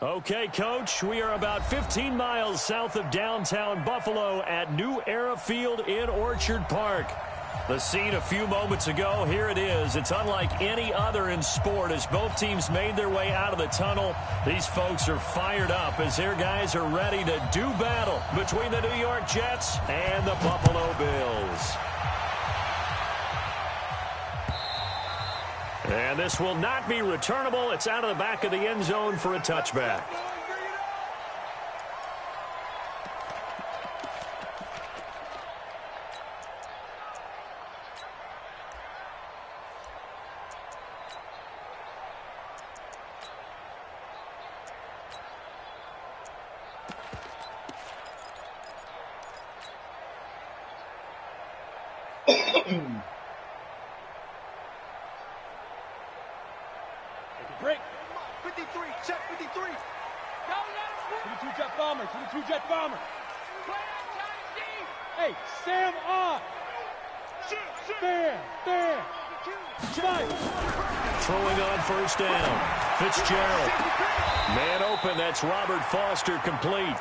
Okay, Coach, we are about 15 miles south of downtown Buffalo at New Era Field in Orchard Park. The scene a few moments ago, here it is. It's unlike any other in sport as both teams made their way out of the tunnel. These folks are fired up as their guys are ready to do battle between the New York Jets and the Buffalo Bills. And this will not be returnable. It's out of the back of the end zone for a touchback. Break. 53, check 53. Go, 22 jet bomber, 22 jet bomber. Hey, Sam on. Bam, bam. Throwing on first down. Fitzgerald. Man open, that's Robert Foster complete.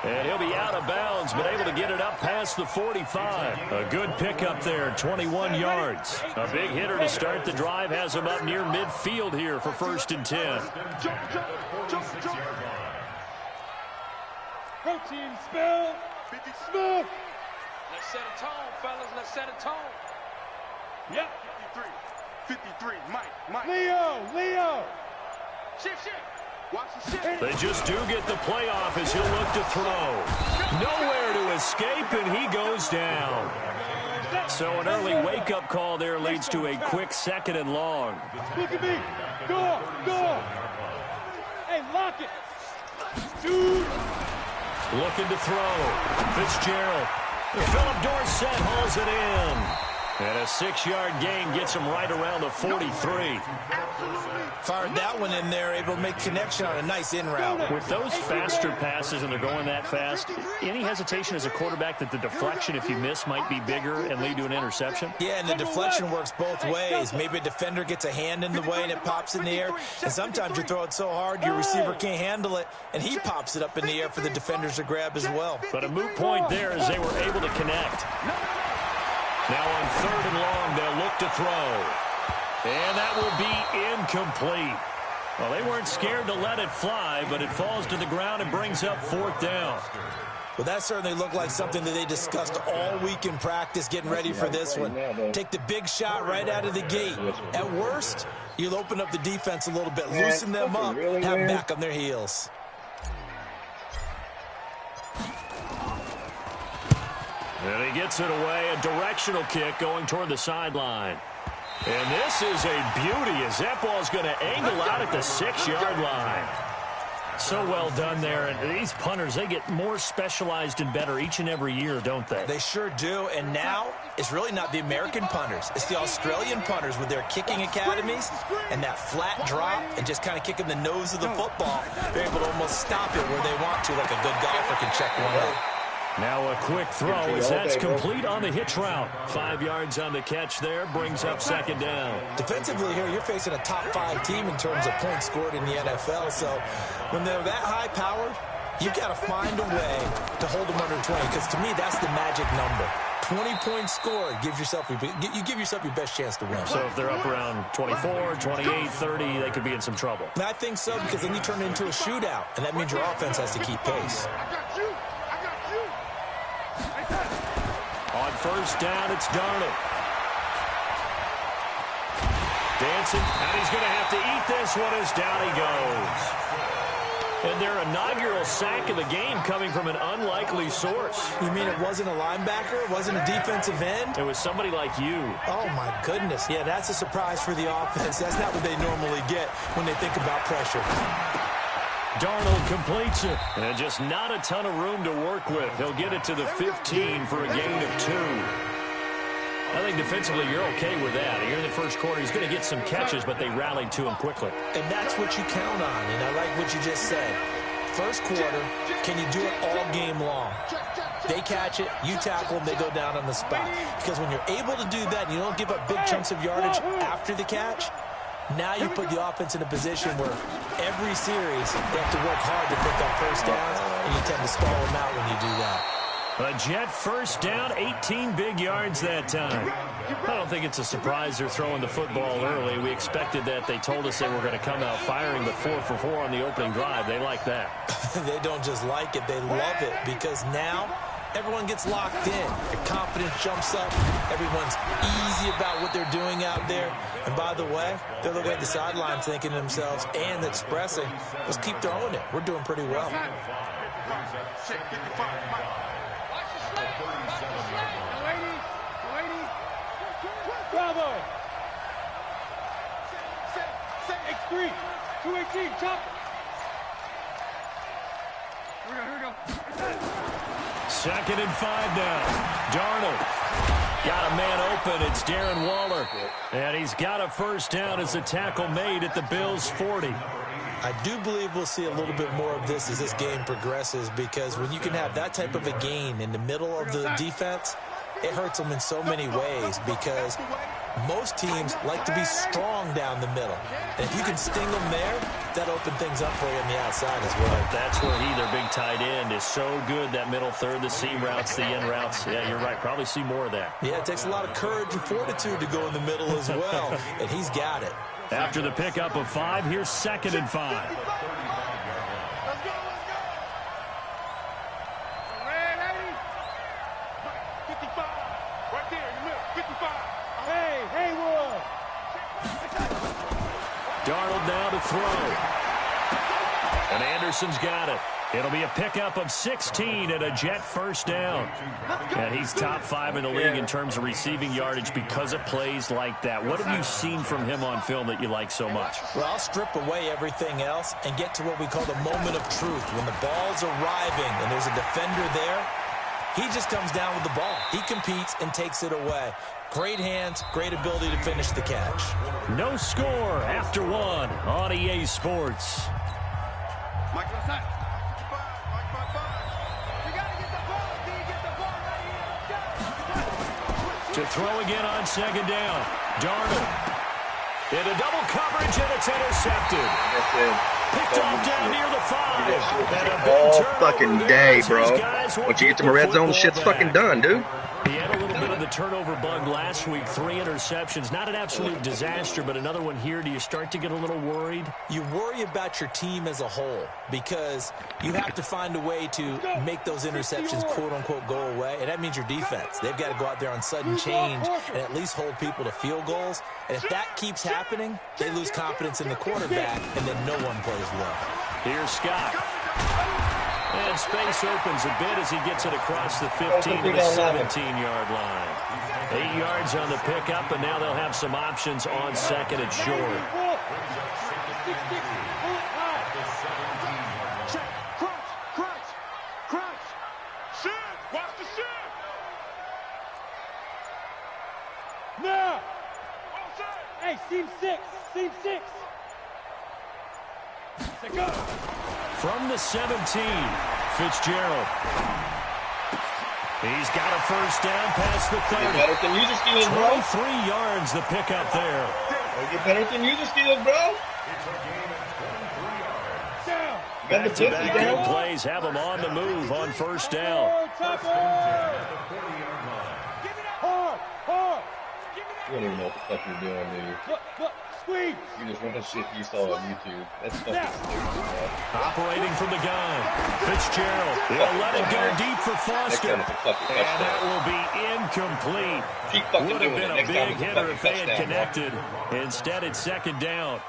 And he'll be out of bounds, but able to get it up past the 45. A good pickup there, 21 yards. A big hitter to start the drive has him up near midfield here for 1st and 10. Protein spill. Smooth. Let's set a tone, fellas. Let's set a tone. Yep. 53. Mike. Leo. Shift. They just do get the playoff as he'll look to throw. Nowhere to escape, and he goes down. So an early wake-up call there leads to a quick 2nd and long. Look at me. Go. Hey, lock it. Dude. Looking to throw. Fitzgerald. Philip Dorsett hauls it in. And a 6-yard gain gets him right around the 43. Fired that one in there, able to make connection on a nice in route. With those faster passes and they're going that fast, any hesitation as a quarterback that the deflection, if you miss, might be bigger and lead to an interception? Yeah, and the deflection works both ways. Maybe a defender gets a hand in the way and it pops in the air. And sometimes you throw it so hard your receiver can't handle it, and he pops it up in the air for the defenders to grab as well. But a moot point there as they were able to connect. Now on 3rd and long, they'll look to throw. And that will be incomplete. Well, they weren't scared to let it fly, but it falls to the ground and brings up 4th down. Well, that certainly looked like something that they discussed all week in practice, getting ready for this one. Take the big shot right out of the gate. At worst, you'll open up the defense a little bit, loosen them up, have them back on their heels. And he gets it away, a directional kick going toward the sideline. And this is a beauty as that ball's going to angle out at the 6-yard line. So well done there. And these punters, they get more specialized and better each and every year, don't they? They sure do. And now it's really not the American punters. It's the Australian punters with their kicking academies and that flat drop and just kind of kicking the nose of the football. They're able to almost stop it where they want to, like a good golfer can check one out. Now a quick throw as that's complete on the hitch route. 5 yards on the catch there, brings up 2nd down. Defensively here, you're facing a top 5 team in terms of points scored in the NFL. So when they're that high-powered, you've got to find a way to hold them under 20, because to me, that's the magic number. 20 points scored, you give yourself your best chance to win. So if they're up around 24, 28, 30, they could be in some trouble. And I think so, because then you turn it into a shootout, and that means your offense has to keep pace. On 1st down, it's Darnold. Dancing, and he's going to have to eat this one as down he goes. And their inaugural sack of the game coming from an unlikely source. You mean it wasn't a linebacker? It wasn't a defensive end? It was somebody like you. Oh, my goodness. Yeah, that's a surprise for the offense. That's not what they normally get when they think about pressure. Darnold completes it. And just not a ton of room to work with. He'll get it to the 15 for a gain of 2. I think defensively you're okay with that. Here in the first quarter, he's going to get some catches, but they rallied to him quickly. And that's what you count on, and I like what you just said. First quarter, can you do it all game long? They catch it, you tackle them, they go down on the spot. Because when you're able to do that and you don't give up big chunks of yardage after the catch, Now you put the offense in a position where every series they have to work hard to pick up first downs, and you tend to stall them out when you do that. A Jet first down, 18 big yards that time. I don't think it's a surprise they're throwing the football early. We expected that. They told us they were going to come out firing, but 4 for 4 on the opening drive. They like that. They don't just like it, they love it, because now everyone gets locked in. Their confidence jumps up. Everyone's easy about what they're doing out there. And by the way, they're looking at the sidelines thinking to themselves and expressing, let's keep throwing it. We're doing pretty well. Bravo! X3, 218, chop! Here we go. 2nd and 5 now. Darnold got a man open. It's Darren Waller. And he's got a first down as a tackle made at the Bills' 40. I do believe we'll see a little bit more of this as this game progresses, because when you can have that type of a gain in the middle of the defense, it hurts them in so many ways, because most teams like to be strong down the middle. And if you can sting them there, that opens things up for you on the outside as well. That's where their big tight end, is so good, that middle third, the seam routes, the in routes. Yeah, you're right. Probably see more of that. Yeah, it takes a lot of courage and fortitude to go in the middle as well, and he's got it. After the pickup of 5, here's 2nd and 5. Darnold now to throw. And Anderson's got it. It'll be a pickup of 16 and a Jet first down. And he's top 5 in the league in terms of receiving yardage because of plays like that. What have you seen from him on film that you like so much? Well, I'll strip away everything else and get to what we call the moment of truth. When the ball's arriving and there's a defender there, he just comes down with the ball. He competes and takes it away. Great hands, great ability to finish the catch. No score after 1 on EA Sports. Mike, outside. To throw again on 2nd down. Darnold. Into double coverage, and it's intercepted. Picked off down near the 5. And a big all turnover fucking there day, as bro. these guys will Once you get get to the red zone, football shit's back. fucking done, dude. He had a little bit of the turnover bug last week, 3 interceptions. Not an absolute disaster, but another one here. Do you start to get a little worried? You worry about your team as a whole, because you have to find a way to make those interceptions quote-unquote go away, and that means your defense. They've got to go out there on sudden change and at least hold people to field goals. And if that keeps happening, they lose confidence in the quarterback, and then no one plays well. Here's Scott. And space opens a bit as he gets it across the 15 to the 17-yard line. 8 yards on the pickup, and now they'll have some options on 2nd and short. Now! Hey, seam 6. Seam 6. From the 17, Fitzgerald. He's got a first down past the 30. Get better than user skills, bro. 23 yards the pickup there. Get better than user skills, bro. Back-to-back good plays have them on the move on first down. You don't even know what the fuck you're doing, dude. Look, squeeze. You just want the shit you saw on YouTube. That's fucking stupid, bro. Operating from the gun. Fitzgerald. They'll let it go deep for Foster. And that will be incomplete. Would have been a big hitter if they had connected. Instead, it's 2nd down.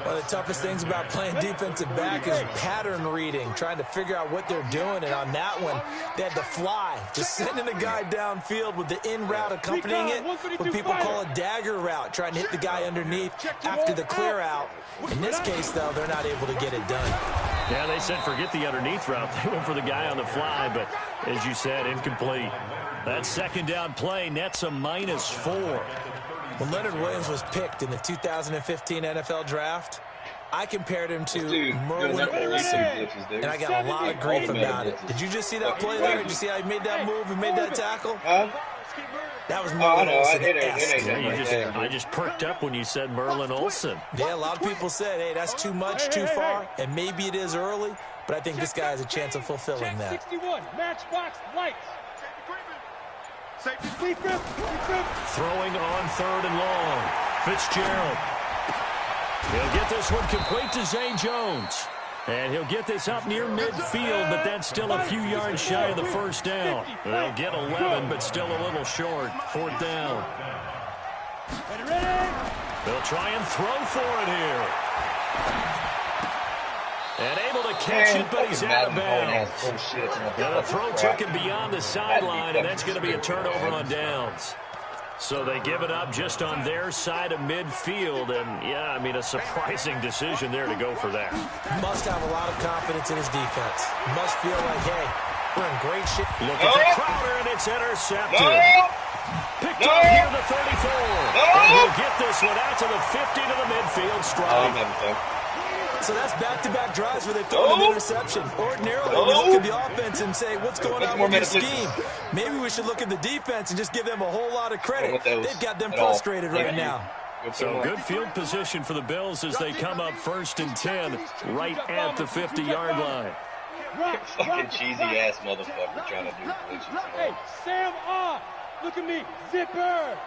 One of the toughest things about playing defensive back is pattern reading, trying to figure out what they're doing. And on that one, they had to fly, just sending a guy downfield with the in route accompanying it, what people call a dagger route, trying to hit the guy underneath after the clear out. In this case, though, they're not able to get it done. Yeah, they said forget the underneath route. They went for the guy on the fly, but as you said, incomplete. That 2nd down play nets a -4. When Leonard Williams was picked in the 2015 NFL Draft, I compared him to Merwin Olsen, and I got a lot of grief about it. Did you just see that play there? Did you see how he made that move and made that tackle? That was Oh, I Merlin know. Olsen-esque. I just perked up when you said Merlin Olsen. Yeah, a lot of people said, hey, that's too much, too far, and maybe it is early, but I think this guy has a chance of fulfilling that. 61, matchbox lights. Throwing on 3rd and long. Fitzgerald. He'll get this one complete to Zay Jones. And he'll get this up near midfield, but that's still a few yards shy of the first down. They'll get 11, but still a little short. 4th down. They'll try and throw for it here. And able to catch it, but he's out of bounds. Now the throw took him beyond the sideline, and that's going to be a turnover on downs. So they give it up just on their side of midfield, and, yeah, I mean, a surprising decision there to go for that. Must have a lot of confidence in his defense. Must feel like, hey, we're in great shape. Look at the Crowder, and it's intercepted. Picked up near the 34. And he'll get this one out to the 50 to the midfield strike. So that's back-to-back drives where they throw an interception. Ordinarily, we look at the offense and say, what's going on with your scheme? Maybe we should look at the defense and just give them a whole lot of credit. They've got them frustrated right now. So good field position for the Bills as they come up 1st and 10 right at the 50-yard line. Fucking cheesy-ass motherfucker trying to do glitches. Hey, Sam off. Look at me. Zipper.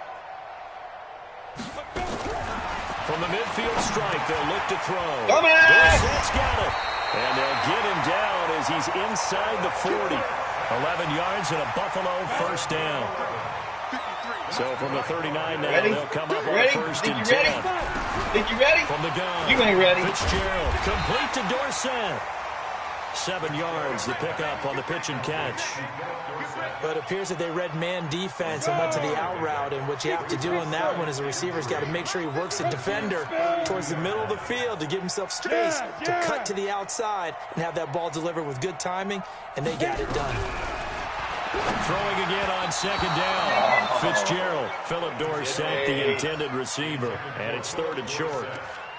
From the midfield strike, they'll look to throw. Dorsett's got it. And they'll get him down as he's inside the 40. 11 yards and a Buffalo 1st down. So from the 39 now, they'll come up on 1st and 10. Think you ready? From the gun. You ain't ready. Fitzgerald, complete to Dorsett. 7 yards, the pickup on the pitch and catch. But it appears that they read man defense and went to the out route, and what you have to do on that one is the receiver's got to make sure he works the defender towards the middle of the field to give himself space to cut to the outside and have that ball delivered with good timing, and they got it done. Throwing again on 2nd down. Fitzgerald, Philip Dorsett, the intended receiver, and it's 3rd and short.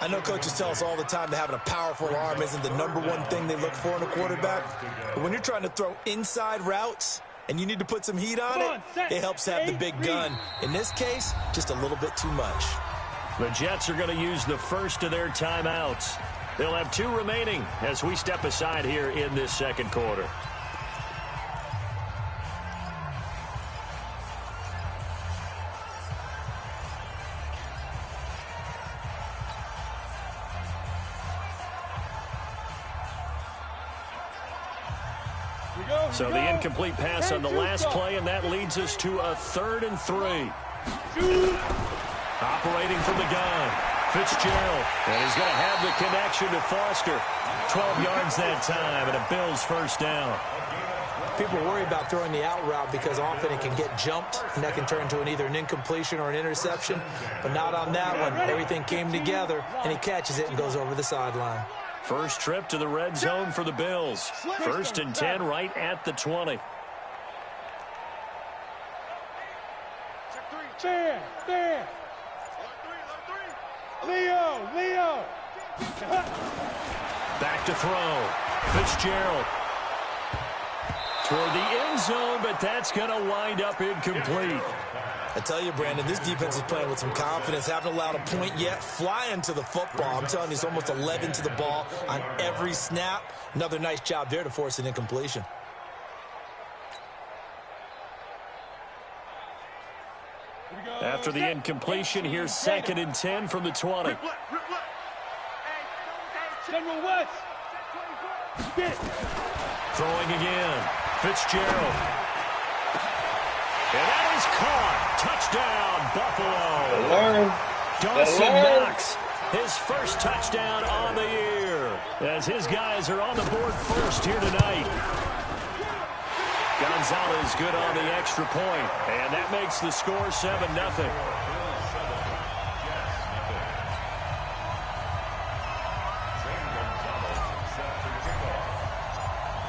I know coaches tell us all the time that having a powerful arm isn't the #1 thing they look for in a quarterback. But when you're trying to throw inside routes and you need to put some heat on it, it helps have the big gun. In this case, just a little bit too much. The Jets are going to use the first of their timeouts. They'll have 2 remaining as we step aside here in this 2nd quarter. So the incomplete pass on the last play, and that leads us to a 3rd and 3. Operating from the gun, Fitzgerald. And he's going to have the connection to Foster. 12 yards that time, and a Bills 1st down. People worry about throwing the out route because often it can get jumped, and that can turn into either an incompletion or an interception. But not on that one. Everything came together, and he catches it and goes over the sideline. First trip to the red zone for the Bills. 1st and 10 right at the 20. There. Leo. Back to throw. Fitzgerald. Toward the end zone, but that's going to wind up incomplete. I tell you, Brandon, this defense is playing with some confidence. Haven't allowed a point yet. Flying to the football. I'm telling you, it's almost 11 to the ball on every snap. Another nice job there to force an incompletion. After the incompletion, here's 2nd and 10 from the 20. General West. Throwing again. Fitzgerald. And that is caught. Touchdown, Buffalo. Dawson Knox, his first touchdown on the year. As his guys are on the board first here tonight. Gonzalez good on the extra point, and that makes the score 7-0.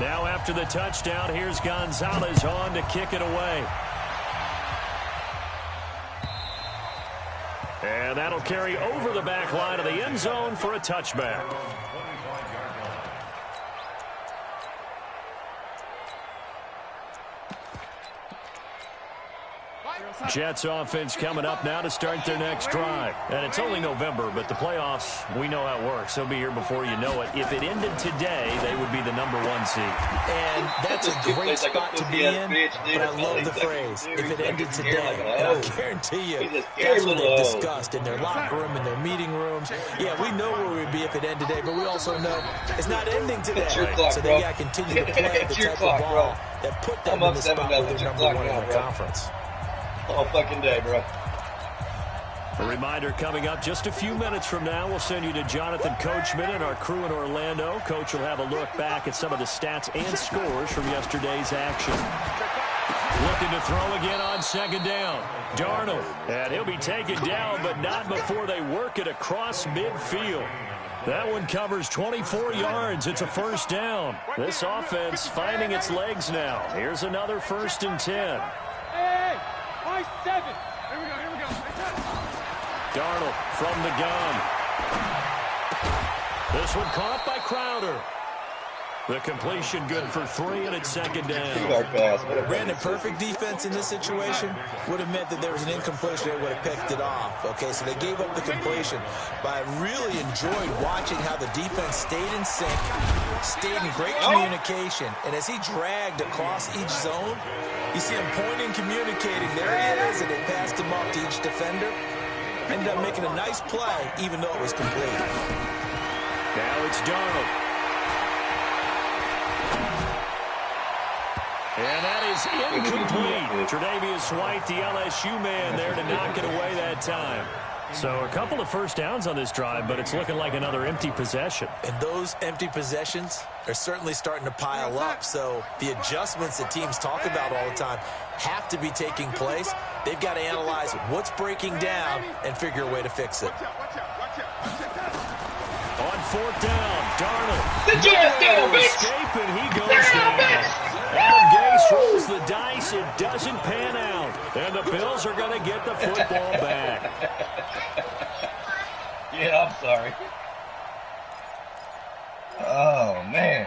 Now after the touchdown, here's Gonzalez on to kick it away. And that'll carry over the back line of the end zone for a touchback. Jets offense coming up now to start their next drive. And it's only November, but the playoffs, we know how it works. They'll be here before you know it. If it ended today, they would be the #1 seed. And that's a great spot to be in, but I love the phrase, if it ended today. And I'll guarantee you, that's what they've discussed in their locker room, in their meeting rooms. Yeah, we know where we'd be if it ended today, but we also know it's not ending today. So they got to continue to play the type of ball that put them in the spot where they're #1 in the conference. All fucking day, bro. A reminder coming up just a few minutes from now. We'll send you to Jonathan Coachman and our crew in Orlando. Coach will have a look back at some of the stats and scores from yesterday's action. Looking to throw again on second down. Darnold. And he'll be taken down, but not before they work it across midfield. That one covers 24 yards. It's a first down. This offense finding its legs now. Here's another 1st and 10. Hey, 5-7. Here we go. Darnold from the gun. This one caught by Crowder. The completion good for 3, and it's second down. Brandon, perfect defense in this situation would have meant that there was an incompletion. They would have picked it off. Okay, so they gave up the completion. But I really enjoyed watching how the defense stayed in sync, stayed in great communication. And as he dragged across each zone, you see him pointing, communicating. There he is, and they passed him off to each defender. Ended up making a nice play, even though it was complete. Now it's Darnold. And that is incomplete. Tre'Davious White, the LSU man, there to knock it away that time. So a couple of first downs on this drive, but it's looking like another empty possession. And those empty possessions are certainly starting to pile up. So the adjustments that teams talk about all the time have to be taking place. They've got to analyze what's breaking down and figure a way to fix it. On 4th down, Darnold. The Jets down, bitch! Escape, and he goes down. Adam Gase rolls the dice. It doesn't pan out. And the Bills are going to get the football back. Yeah, I'm sorry. Oh, man.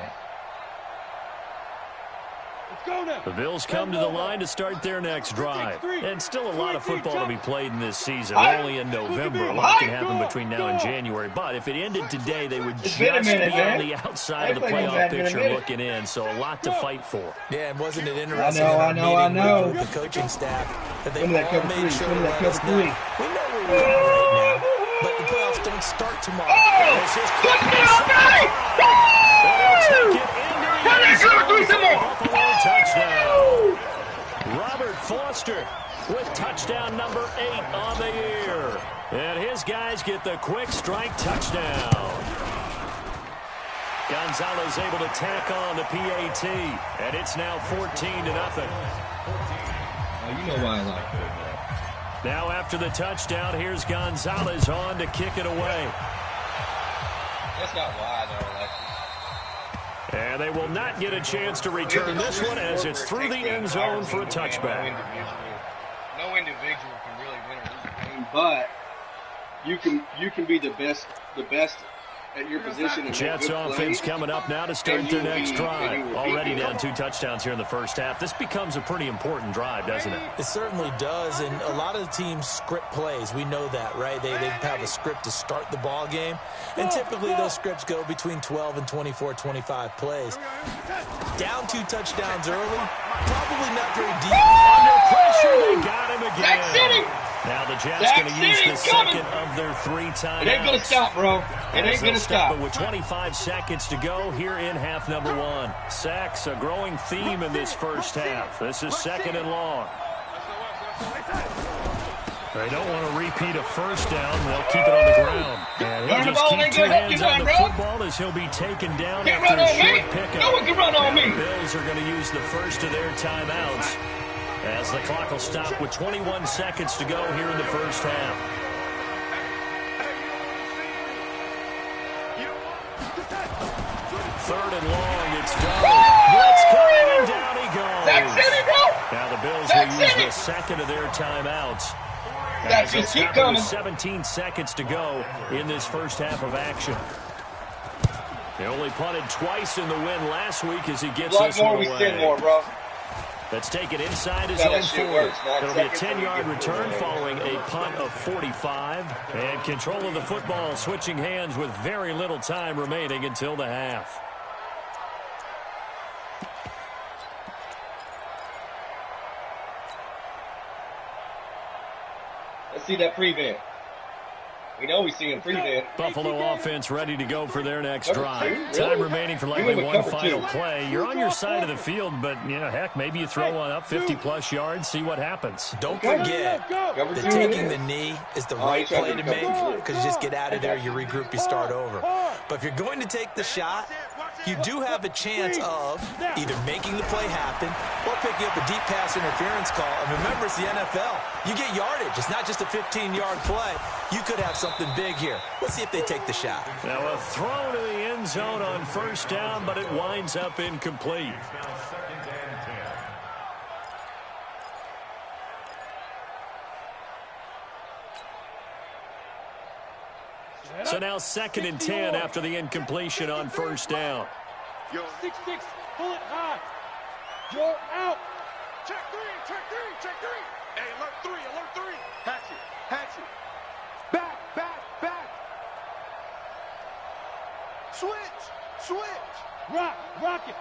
The Bills come to the line to start their next drive. And still a lot of football to be played in this season. We're only in November. A lot can happen between now and January. But if it ended today, they would just be on the outside of the playoff picture looking in. So a lot to fight for. Yeah, and wasn't it interesting I know. with the coaching staff that they all three. made sure to let us know. We know where we are right now, but the playoffs don't start tomorrow. Put me on Touchdown. Robert Foster with touchdown number 8 on the year. And his guys get the quick strike touchdown. Gonzalez able to tack on the PAT. And it's now 14-0. Oh, you know why I like it. Now after the touchdown, here's Gonzalez on to kick it away. That's not why, though. And they will not get a chance to return this one as it's through the end zone for a touchback. No individual can really win or lose a game, but you can be the best at your position. And Jets offense coming up now to start their next drive. Already down 2 touchdowns here in the first half. This becomes a pretty important drive, doesn't it? It certainly does, and a lot of the teams script plays. We know that, right? They have a script to start the ball game, and typically those scripts go between 12 and 24, 25 plays. Down 2 touchdowns early, probably not very deep. Under pressure, they got him again. Now the Jets going to use the second of their 3 timeouts. It ain't going to stop, bro. It ain't going to stop. But with 25 seconds to go here in half number 1. Sacks, a growing theme in this first half. This is 2nd and long. They don't want to repeat a first down. They'll keep it on the ground. And he'll just keep 2 hands on the football as he'll be taken down after a short pickup. No one can run on me. The Bills are going to use the first of their timeouts as the clock will stop with 21 seconds to go here in the first half. Third and long, it's Darnold. Blitz coming, and down he goes. Now the Bills will use the second of their timeouts. That's just keep coming. 17 seconds to go in this first half of action. They only punted twice in the win last week as he gets this one away. We sin more, bro. That's taken inside his own 40. It'll be a 10-yard return following a punt of 45. And control of the football switching hands with very little time remaining until the half. Let's see that prevent. We know we see him prevent. Buffalo offense ready to go for their next drive. Time remaining for likely one final play. You're on your side of the field, but, heck, maybe you throw one up 50-plus yards, see what happens. Don't forget that taking the knee is the right play to make because you just get out of there, you regroup, you start over. But if you're going to take the shot, you do have a chance of either making the play happen or picking up a deep pass interference call. And remember, it's the NFL. You get yardage. It's not just a 15-yard play. You could have something big here. Let's see if they take the shot. Now a throw to the end zone on first down, but it winds up incomplete. So now 2nd and 10 after the incompletion on first down. 6-6, pull it high. You're out. Check three. Hey, alert three. Hatch it. Back. Switch. Rock it.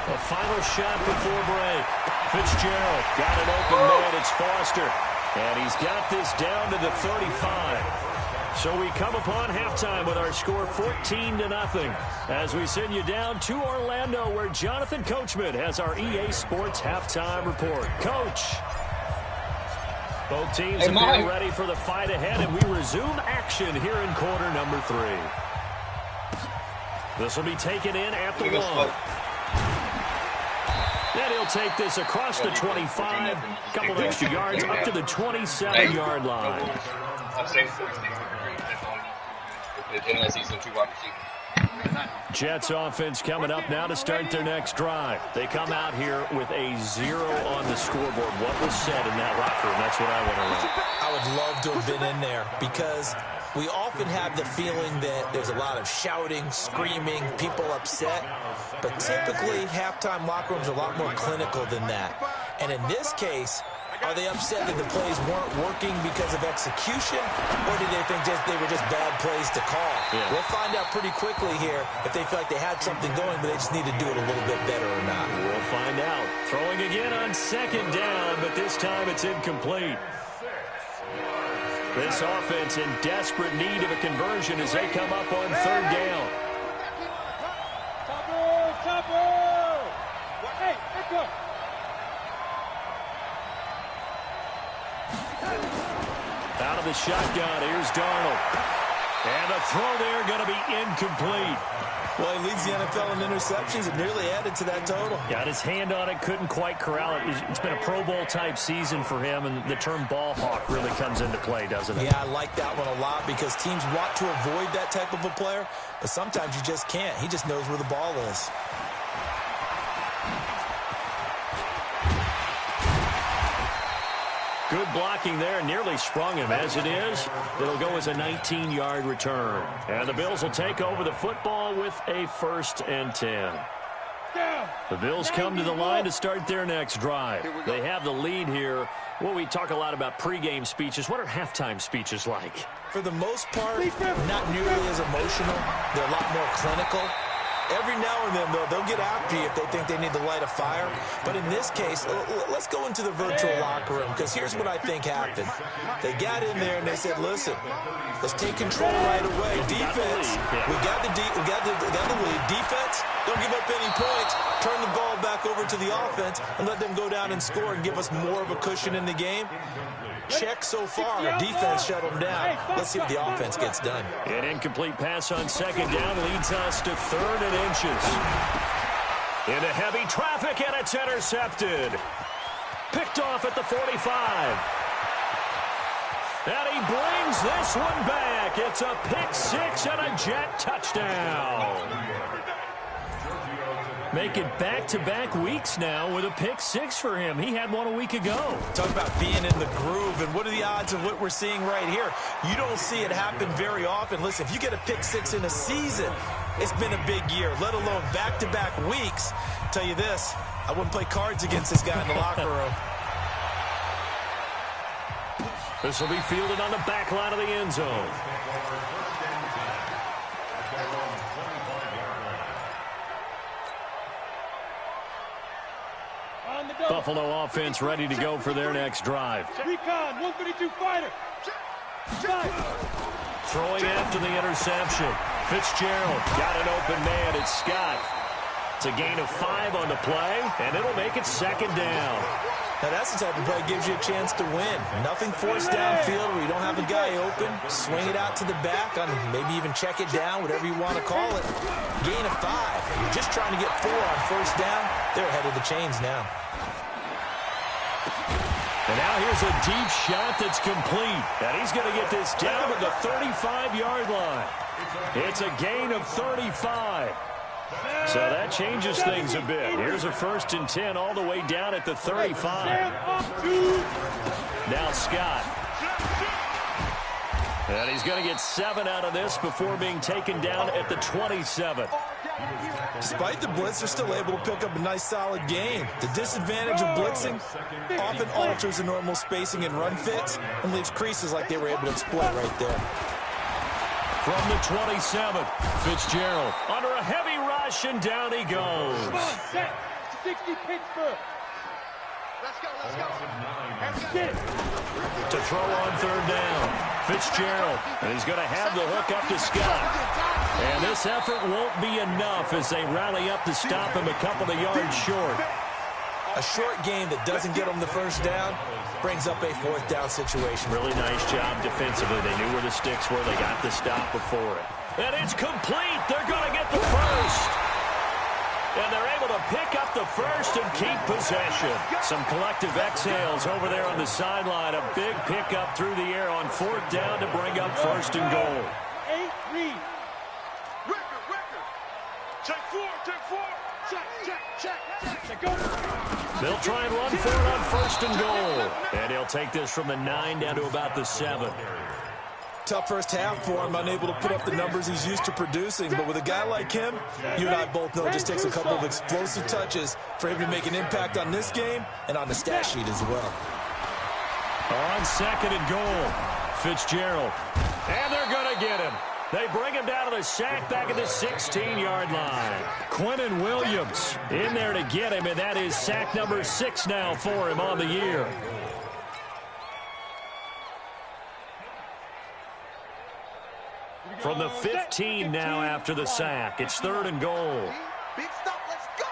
A final shot before break. Fitzgerald got an open man. It's Foster. And he's got this down to the 35. So we come upon halftime with our score 14-0 as we send you down to Orlando where Jonathan Coachman has our EA Sports halftime report. Coach. Both teams have been ready for the fight ahead, and we resume action here in quarter number 3. This will be taken in at the 1. And he'll take this across the 25, couple of extra yards up to the 27-yard line. Jets offense coming up now to start their next drive. They come out here with a 0 on the scoreboard. What was said in that locker room? That's what I want to know. I would love to have been in there because we often have the feeling that there's a lot of shouting, screaming, people upset. But typically, halftime locker rooms are a lot more clinical than that. And in this case, are they upset that the plays weren't working because of execution, or did they think they were just bad plays to call? Yeah. We'll find out pretty quickly here if they feel like they had something going, but they just need to do it a little bit better or not. We'll find out. Throwing again on 2nd down, but this time it's incomplete. This offense in desperate need of a conversion as they come up on 3rd down. Topper! Hey, let's go! Out of the shotgun, here's Darnold. And the throw there going to be incomplete. Well, he leads the NFL in interceptions and nearly added to that total. Got his hand on it, couldn't quite corral it. It's been a Pro Bowl-type season for him, and the term ball hawk really comes into play, doesn't it? Yeah, I like that one a lot because teams want to avoid that type of a player, but sometimes you just can't. He just knows where the ball is. Good blocking there, nearly sprung him. As it is, it'll go as a 19-yard return. And the Bills will take over the football with a 1st and 10. The Bills come to the line to start their next drive. They have the lead here. Well, we talk a lot about pregame speeches. What are halftime speeches like? For the most part, not nearly as emotional. They're a lot more clinical. Every now and then, though, they'll get after you if they think they need to light a fire. But in this case, let's go into the virtual locker room, because here's what I think happened. They got in there and they said, listen, let's take control right away. Defense, we got the lead. Defense, don't give up any points. Turn the ball back over to the offense and let them go down and score and give us more of a cushion in the game. Check so far. Defense shut them down. Let's see what the offense gets done. An incomplete pass on 2nd down leads us to 3rd and inches. Into heavy traffic, and it's intercepted. Picked off at the 45. And he brings this one back. It's a pick 6 and a Jet touchdown. Making back-to-back weeks now with a pick 6 for him. He had one a week ago. Talk about being in the groove, and what are the odds of what we're seeing right here? You don't see it happen very often. Listen, if you get a pick 6 in a season, it's been a big year, let alone back-to-back weeks. Tell you this, I wouldn't play cards against this guy in the locker room. This will be fielded on the back line of the end zone. Buffalo offense ready to go for their next drive. Recon, 132 fighter. Throwing after the interception. Fitzgerald got an open man. It's Scott. It's a gain of 5 on the play, and it'll make it second down. Now, that's the type of play that gives you a chance to win. Nothing forced downfield where you don't have a guy open. Swing it out to the back, on maybe even check it down, whatever you want to call it. Gain of 5. You're just trying to get 4 on first down. They're ahead of the chains now. And now here's a deep shot that's complete. And he's going to get this down to the 35-yard line. It's a gain of 35. So that changes things a bit. Here's a 1st and 10 all the way down at the 35. Now Scott. And he's going to get 7 out of this before being taken down at the 27. Despite the blitz, they're still able to pick up a nice, solid gain. The disadvantage of blitzing often alters the normal spacing and run fits and leaves creases like they were able to exploit right there. From the 27, Fitzgerald under a heavy rush, and down he goes. 60 Pittsburgh. Let's go. To throw on 3rd down, Fitzgerald, and he's going to have the hook up to Scott. And this effort won't be enough as they rally up to stop him a couple of yards short. A short game that doesn't get them the first down brings up a 4th down situation. Really nice job defensively. They knew where the sticks were. They got the stop before it. And it's complete. They're going to get the first. And they're able to pick up the first and keep possession. Some collective exhales over there on the sideline. A big pickup through the air on 4th down to bring up 1st and goal. 8-3. Record. Check 4. Check. Go. They'll try and run for it on 1st and goal. And he'll take this from the 9 down to about the 7. Tough first half for him, unable to put up the numbers he's used to producing. But with a guy like him, you and I both know it just takes a couple of explosive touches for him to make an impact on this game and on the stat sheet as well. On 2nd and goal, Fitzgerald. And they're going to get him. They bring him down to the sack back at the 16-yard line. Quinnen Williams in there to get him, and that is sack number 6 now for him on the year. From the 15 now after the sack. It's 3rd and goal. Big stop. Let's go.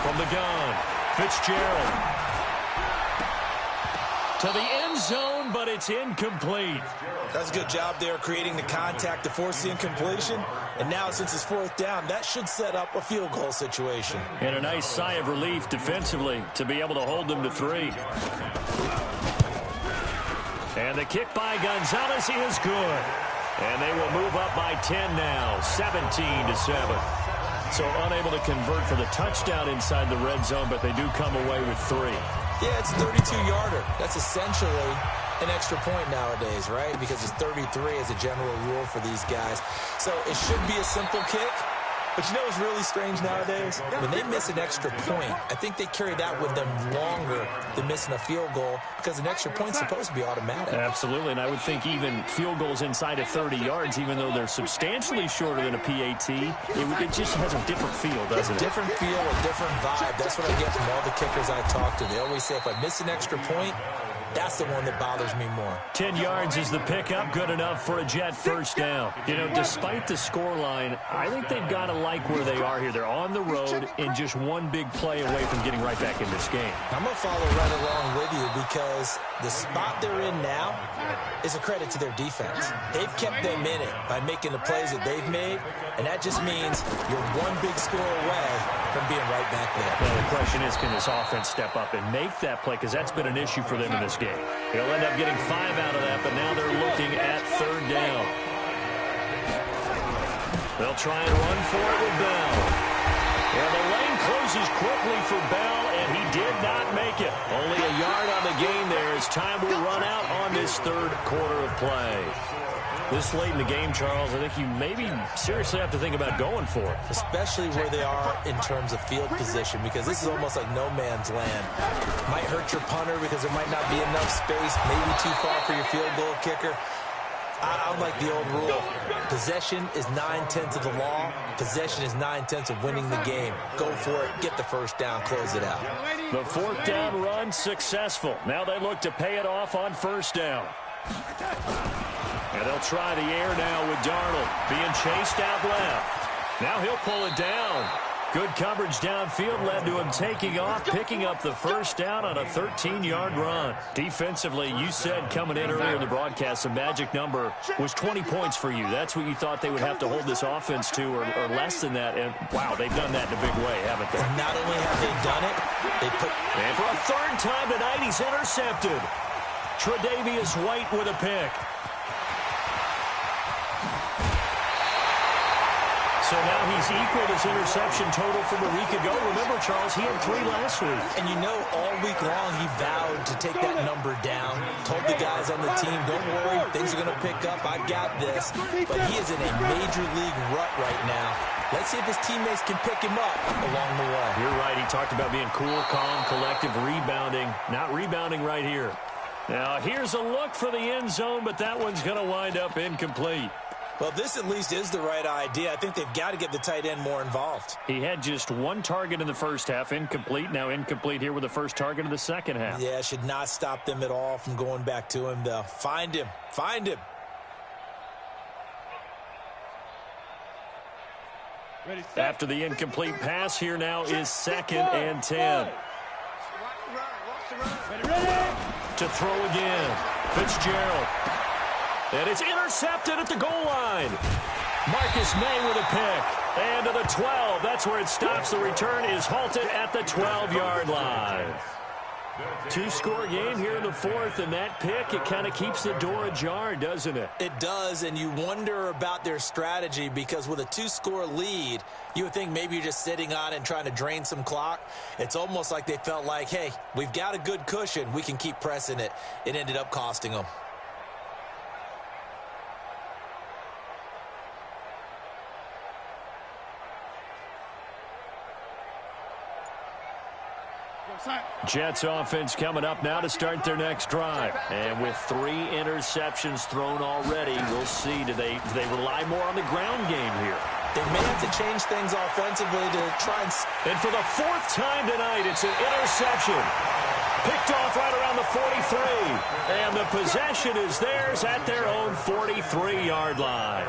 From the gun, Fitzgerald. To the end zone, but it's incomplete. That's a good job there creating the contact to force the incompletion. And now, since it's 4th down, that should set up a field goal situation. And a nice sigh of relief defensively to be able to hold them to 3. And the kick by Gonzalez is good. And they will move up by 10 now, 17-7. So unable to convert for the touchdown inside the red zone, but they do come away with 3. Yeah, it's a 32-yarder. That's essentially an extra point nowadays, right? Because it's 33 as a general rule for these guys. So it should be a simple kick. But you know what's really strange nowadays? When they miss an extra point, I think they carry that with them longer than missing a field goal because an extra point's supposed to be automatic. Absolutely, and I would think even field goals inside of 30 yards, even though they're substantially shorter than a PAT, it just has a different feel, doesn't it? Different feel, a different vibe. That's what I get from all the kickers I talk to. They always say if I miss an extra point, that's the one that bothers me more. 10 yards is the pickup, good enough for a Jet 1st down. You know, despite the scoreline, I think they've got to like where they are here. They're on the road and just one big play away from getting right back in this game. I'm going to follow right along with you because the spot they're in now is a credit to their defense. They've kept them in it by making the plays that they've made, and that just means you're one big score away from being right back there. Well, the question is, can this offense step up and make that play? Because that's been an issue for them in this game. He'll end up getting 5 out of that, but now they're looking at 3rd down. They'll try and run for it with Bell. And the lane closes quickly for Bell, and he did not make it. Only a yard on the gain there as time will run out on this this third quarter of play. This late in the game, Charles, I think you maybe seriously have to think about going for it. Especially where they are in terms of field position, because this is almost like no man's land. Might hurt your punter because there might not be enough space, maybe too far for your field goal kicker. I'm like the old rule. Possession is 9/10 of the law. Possession is 9/10 of winning the game. Go for it. Get the first down. Close it out. The fourth down run successful. Now they look to pay it off on first down. And they'll try the air now with Darnold being chased out left. Now he'll pull it down. Good coverage downfield led to him taking off, picking up the first down on a 13-yard run. Defensively, you said coming in earlier in the broadcast, the magic number was 20 points for you. That's what you thought they would have to hold this offense to, or less than that. And, wow, they've done that in a big way, haven't they? Not only have they done it, they put... And for a third time tonight, he's intercepted. Tre'Davious White with a pick. So now he's equaled his interception total from a week ago. Remember, Charles, he had 3 last week. And you know, all week long he vowed to take that number down. Told the guys on the team, don't worry, things are going to pick up. I've got this. But he is in a major league rut right now. Let's see if his teammates can pick him up along the way. You're right. He talked about being cool, calm, collective, rebounding. Not rebounding right here. Now, here's a look for the end zone, but that one's going to wind up incomplete. Well, this at least is the right idea. I think they've got to get the tight end more involved. He had just 1 target in the first half, incomplete. Now incomplete here with the first target of the second half. Yeah, should not stop them at all from going back to him, though. Find him. Find him. After the incomplete pass, here now is 2nd and 10. To throw again. Fitzgerald. And it's intercepted at the goal line. Marcus May with a pick. And to the 12. That's where it stops. The return is halted at the 12-yard line. 2-score game here in the fourth, and that pick, it kind of keeps the door ajar, doesn't it? It does, and you wonder about their strategy, because with a 2-score lead, you would think maybe you're just sitting on it and trying to drain some clock. It's almost like they felt like, hey, we've got a good cushion. We can keep pressing it. It ended up costing them. Jets offense coming up now to start their next drive. And with 3 interceptions thrown already, we'll see. Do they rely more on the ground game here? They may have to change things offensively to try and... And for the 4th time tonight, it's an interception. Picked off right around the 43. And the possession is theirs at their own 43-yard line.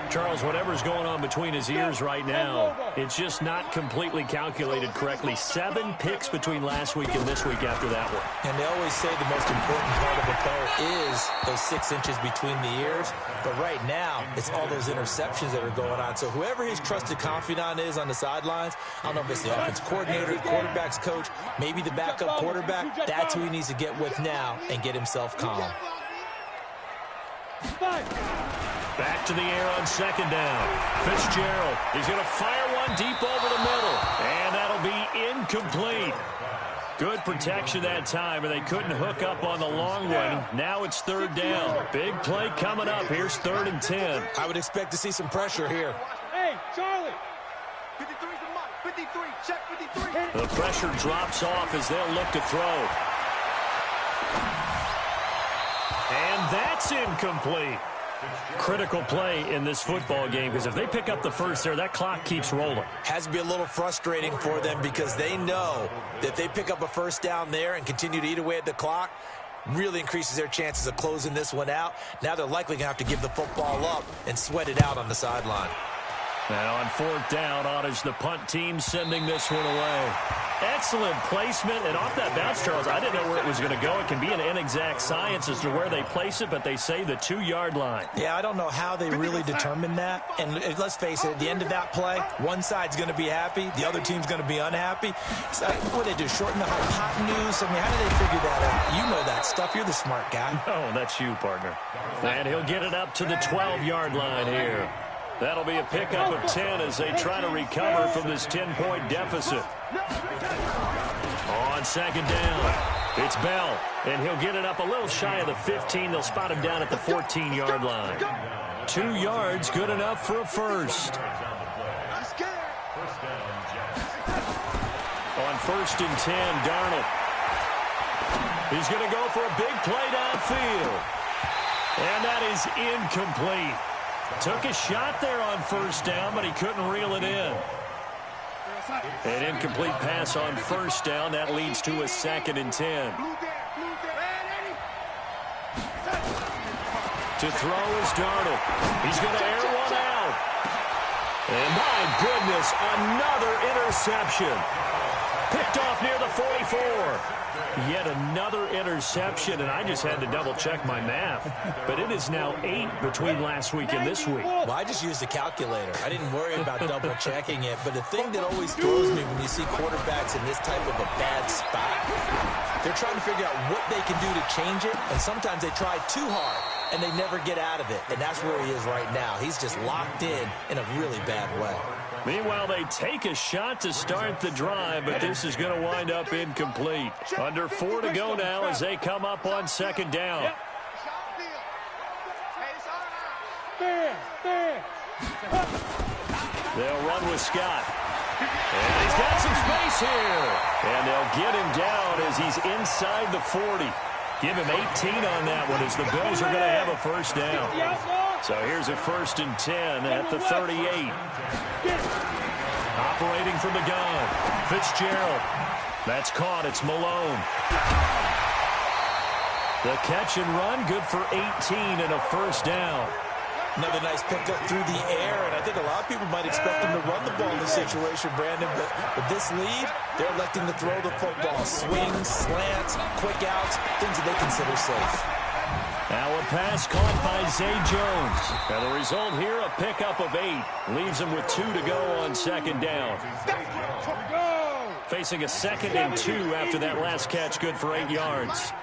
Charles, whatever's going on between his ears right now, it's just not completely calculated correctly. 7 picks between last week and this week after that one. And they always say the most important part of a player is those 6 inches between the ears. But right now, it's all those interceptions that are going on. So whoever his trusted confidant is on the sidelines, I don't know if it's the offense coordinator, the quarterback's coach, maybe the backup quarterback, that's who he needs to get with now and get himself calm. Back to the air on 2nd down. Fitzgerald, he's going to fire one deep over the middle. And that'll be incomplete. Good protection that time, and they couldn't hook up on the long one. Now it's 3rd down. Big play coming up. Here's 3rd and 10. I would expect to see some pressure here. Hey, Charlie. 53's the mark. 53. Check 53. The pressure drops off as they'll look to throw. And that's incomplete. Critical play in this football game, because if they pick up the first there, that clock keeps rolling. Has to be a little frustrating for them, because they know that if they pick up a first down there and continue to eat away at the clock, really increases their chances of closing this one out. Now they're likely going to have to give the football up and sweat it out on the sideline. Now on 4th down, on is the punt team sending this one away. Excellent placement, and off that bounce, Charles, I didn't know where it was going to go. It can be an inexact science as to where they place it, but they say the 2-yard line. Yeah, I don't know how they really determine that. And let's face it, at the end of that play, one side's going to be happy, the other team's going to be unhappy. So what do they do, shorten the hypotenuse? I mean, how do they figure that out? You know that stuff. You're the smart guy. Oh, that's you, partner. And he'll get it up to the 12-yard line here. That'll be a pickup of 10 as they try to recover from this 10-point deficit. On 2nd down, It's Bell, and he'll get it up a little shy of the 15. They'll spot him down at the 14-yard line. 2 yards, good enough for a first. On 1st and 10, Darnold. He's going to go for a big play downfield. And that is incomplete. Took a shot there on 1st down, but he couldn't reel it in. An incomplete pass on 1st down. That leads to a 2nd and 10. To throw is Darnold. He's going to air one out. And my goodness, another interception. Picked off near the 44. Yet another interception, and I just had to double-check my math. But it is now 8 between last week and this week. Well, I just used a calculator. I didn't worry about double-checking it. But the thing that always throws me when you see quarterbacks in this type of a bad spot, they're trying to figure out what they can do to change it, and sometimes they try too hard, and they never get out of it. And that's where he is right now. He's just locked in a really bad way. Meanwhile, they take a shot to start the drive, but this is going to wind up incomplete. Under 4 to go now as they come up on 2nd down. They'll run with Scott. And he's got some space here. And they'll get him down as he's inside the 40. Give him 18 on that one as the Bills are going to have a 1st down. So here's a 1st and 10 at the 38. Operating from the gun, Fitzgerald. That's caught. It's Malone. The catch and run, good for 18 and a 1st down. Another nice pickup through the air, and I think a lot of people might expect him to run the ball in this situation, Brandon, but with this lead, they're electing to throw the football. Swings, slants, quick outs, things that they consider safe. Now a pass caught by Zay Jones. And the result here, a pickup of 8. Leaves him with 2 to go on 2nd down. Facing a 2nd and 2 after that last catch, good for 8 yards.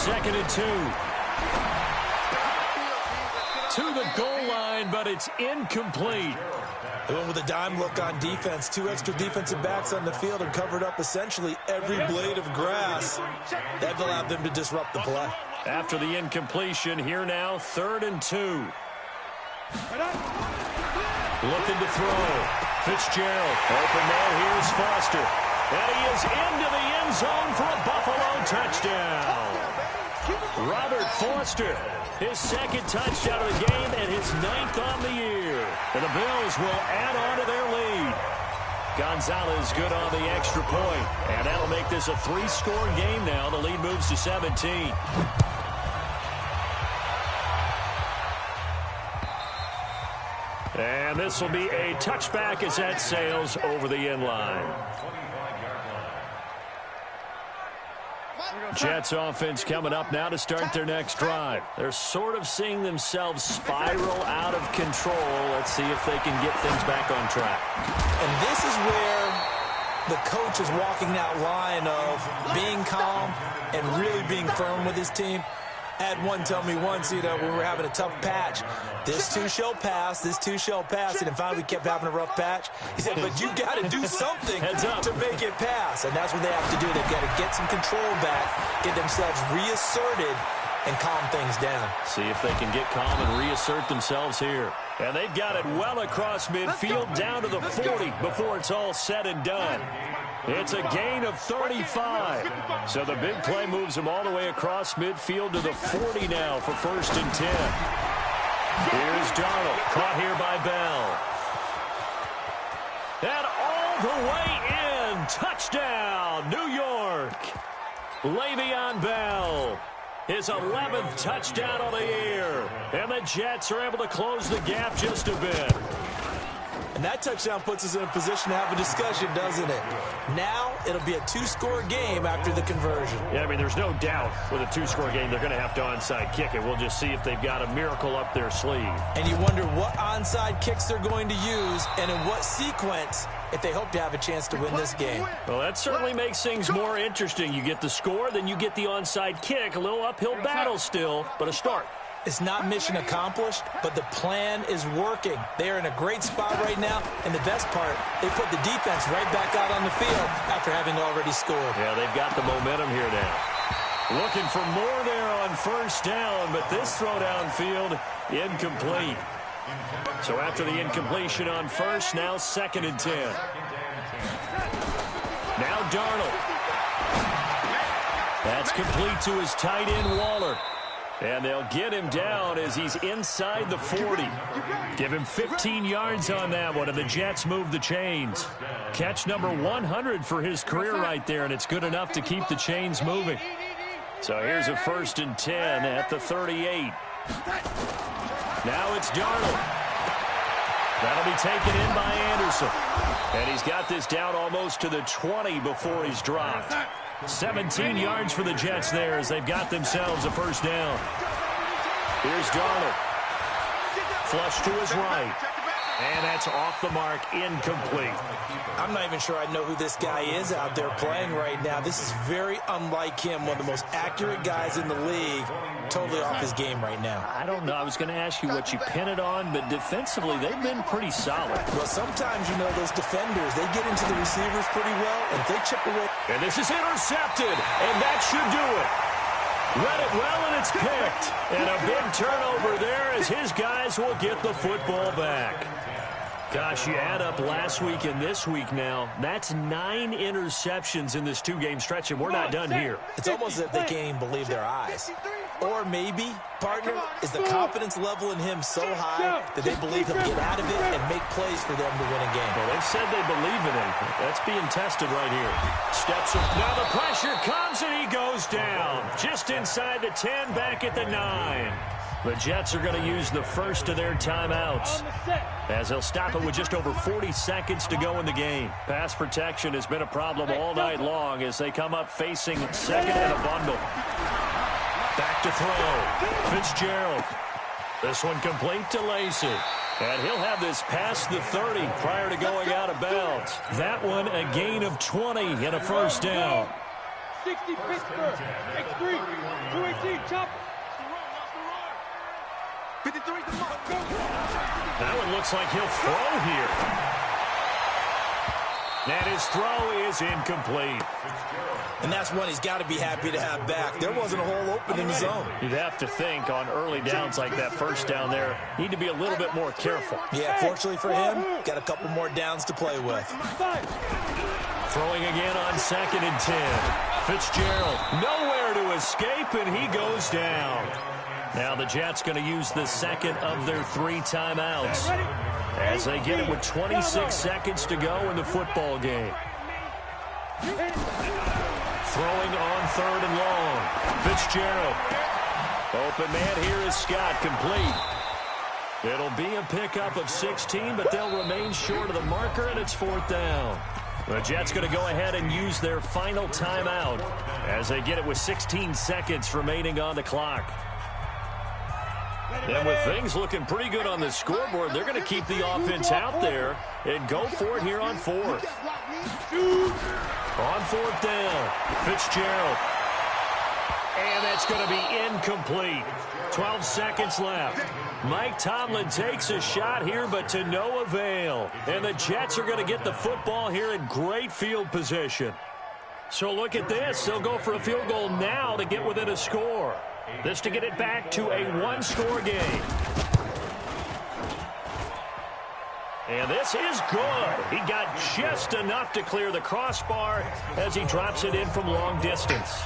2nd and 2. To the goal line, but it's incomplete. They went with a dime look on defense. 2 extra defensive backs on the field and covered up essentially every blade of grass. That allowed them to disrupt the play. After the incompletion, here now, 3rd and 2. Looking to throw. Fitzgerald. Open man, here's Foster. And he is into the end zone for a Buffalo touchdown. Robert Foster, his 2nd touchdown of the game and his 9th on the year. And the Bills will add on to their lead. Gonzalez good on the extra point. And that'll make this a 3-score game now. The lead moves to 17. And this will be a touchback as that sails over the end line. Jets offense coming up now to start their next drive. They're sort of seeing themselves spiral out of control. Let's see if they can get things back on track. And this is where the coach is walking that line of being calm and really being firm with his team. I had one tell me once, when we were having a tough patch, this too shall pass, this too shall pass. And finally we kept having a rough patch. He said, but you got to do something to make it pass. And that's what they have to do. They've got to get some control back, get themselves reasserted, and calm things down. See if they can get calm and reassert themselves here. And they've got it well across midfield down to the 40 before it's all said and done. It's a gain of 35. So the big play moves them all the way across midfield to the 40 now for 1st and 10. Here's Darnold, caught here by Bell. And all the way in. Touchdown, New York. Le'Veon Bell. His 11th touchdown of the year. And the Jets are able to close the gap just a bit. And that touchdown puts us in a position to have a discussion, doesn't it? Now it'll be a 2-score game after the conversion. Yeah, I mean, there's no doubt with a 2-score game they're going to have to onside kick it. We'll just see if they've got a miracle up their sleeve. And you wonder what onside kicks they're going to use and in what sequence if they hope to have a chance to win this game. Well, that certainly makes things more interesting. You get the score, then you get the onside kick. A little uphill battle still, but a start. It's not mission accomplished, but the plan is working. They are in a great spot right now, and the best part, they put the defense right back out on the field after having already scored. Yeah, they've got the momentum here now. Looking for more there on first down, but this throw downfield, incomplete. So after the incompletion on first, now 2nd and 10. Now Darnold. That's complete to his tight end, Waller. And they'll get him down as he's inside the 40. Give him 15 yards on that one, and the Jets move the chains. Catch number 100 for his career right there, and it's good enough to keep the chains moving. So here's a 1st and 10 at the 38. Now it's Darnold. That'll be taken in by Anderson. And he's got this down almost to the 20 before he's dropped. 17 yards for the Jets there as they've got themselves a 1st down. Here's Darnold. Flush to his right. And that's off the mark, incomplete. I'm not even sure I know who this guy is out there playing right now. This is very unlike him, one of the most accurate guys in the league. Totally off his game right now. I don't know. I was going to ask you what you pin it on, but defensively, they've been pretty solid. Well, sometimes, you know, those defenders, they get into the receivers pretty well, and if they chip away. And this is intercepted, and that should do it. Read it well, and it's picked. And a big turnover there as his guys will get the football back. Gosh, you add up last week and this week now, that's 9 interceptions in this 2-game stretch, and we're not done here. It's almost as if they can't even believe their eyes. Or maybe, partner, is the confidence level in him so high that they believe he'll get out of it and make plays for them to win a game. Well, they've said they believe in him. That's being tested right here. Steps up. Now the pressure comes, and he goes down. Just inside the 10, back at the 9. The Jets are going to use the first of their timeouts as they'll stop it with just over 40 seconds to go in the game. Pass protection has been a problem all night long as they come up facing 2nd and a bundle. Back to throw. Fitzgerald. This one complete to Lacey. And he'll have this past the 30 prior to going out of bounds. That one a gain of 20 and a 1st down. 60 Pittsburgh. X3. 218. Chopper. 53. That one looks like he'll throw here. And his throw is incomplete. And that's one he's got to be happy to have back. There wasn't a hole open in the zone. You'd have to think on early downs like that 1st down there, need to be a little bit more careful. Yeah, fortunately for him, got a couple more downs to play with. Throwing again on 2nd and 10. Fitzgerald nowhere to escape, and he goes down. Now the Jets going to use the 2nd of their 3 timeouts as they get it with 26 seconds to go in the football game. Throwing on 3rd and long. Fitzgerald. Open man here is Scott, complete. It'll be a pickup of 16, but they'll remain short of the marker, and it's 4th down. The Jets going to go ahead and use their final timeout as they get it with 16 seconds remaining on the clock. And with things looking pretty good on the scoreboard, they're going to keep the offense out there and go for it here on 4th. On 4th down, Fitzgerald. And that's going to be incomplete. 12 seconds left. Mike Tomlin takes a shot here, but to no avail. And the Jets are going to get the football here in great field position. So look at this. They'll go for a field goal now to get within a score. This to get it back to a 1-score game. And this is good. He got just enough to clear the crossbar as he drops it in from long distance.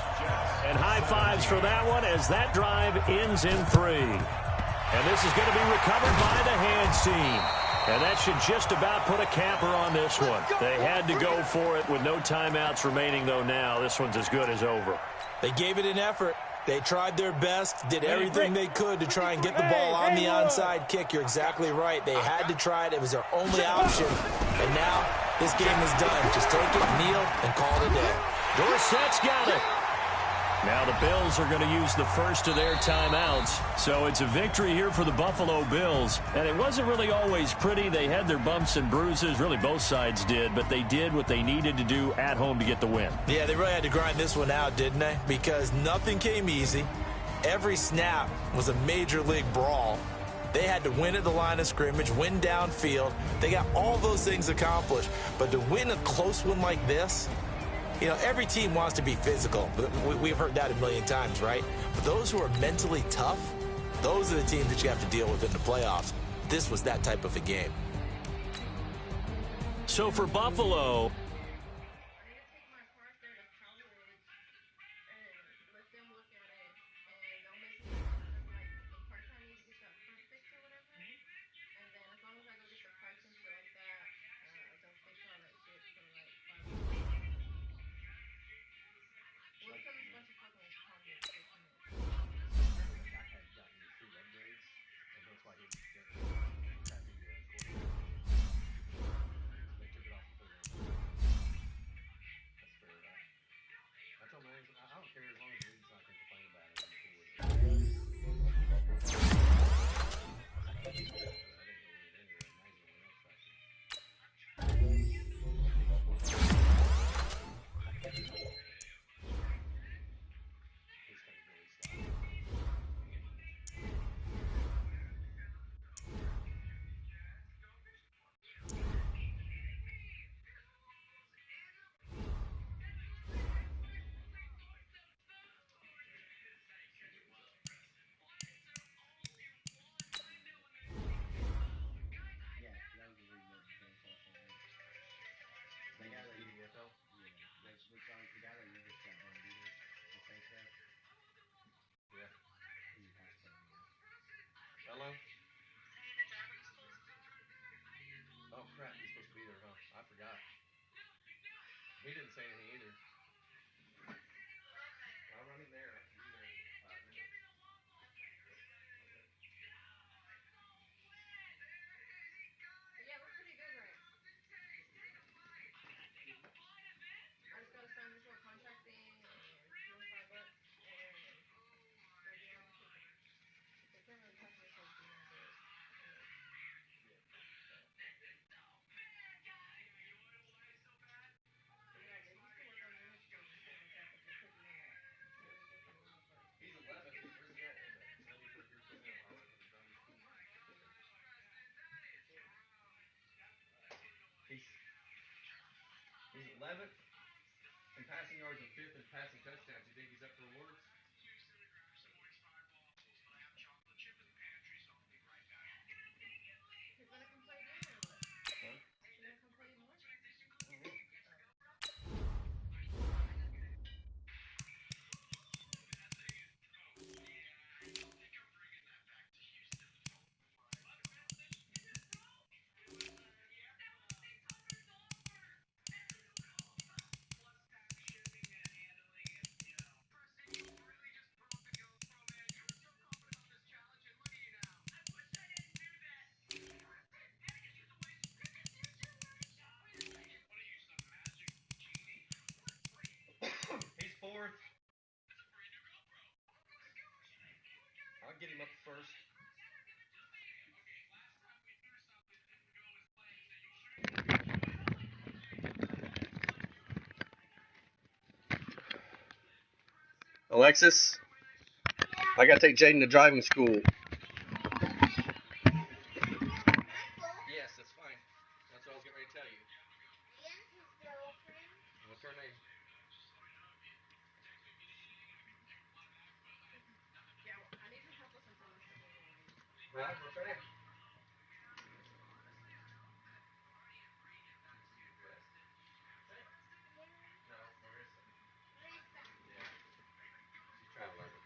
And high fives for that one as that drive ends in 3. And this is going to be recovered by the hands team. And that should just about put a capper on this one. They had to go for it with no timeouts remaining, though now. This one's as good as over. They gave it an effort. They tried their best, did everything they could to try and get the ball on the onside kick. You're exactly right. They had to try it. It was their only option. And now this game is done. Just take it, kneel, and call it a day. Dorsett's got it. Now the Bills are going to use the first of their timeouts. So it's a victory here for the Buffalo Bills. And it wasn't really always pretty. They had their bumps and bruises. Really, both sides did. But they did what they needed to do at home to get the win. Yeah, they really had to grind this one out, didn't they? Because nothing came easy. every snap was a major league brawl. They had to win at the line of scrimmage, win downfield. They got all those things accomplished. But to win a close one like this, you know, every team wants to be physical. We've heard that a million times, right? But those who are mentally tough, those are the teams that you have to deal with in the playoffs. This was that type of a game. So for Buffalo, Hello? Oh, crap. He's supposed to be there, huh? I forgot. He didn't say anything either. I'll run him there. I can be there in 5 minutes. He's 11. Where's he at? In the 94th percentile. I work in the driving school. He's 11th in passing yards and 5th in passing touchdowns. You think he's up for awards? He's 4th. I'll get him up first. Alexis, I gotta take Jaden to driving school. Yes, that's fine. That's what I was getting ready to tell you. What's her name? Huh? What's her name? No, Marissa. Yeah. She's trying to learn it.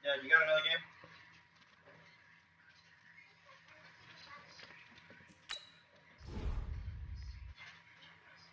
Yeah, you got another game?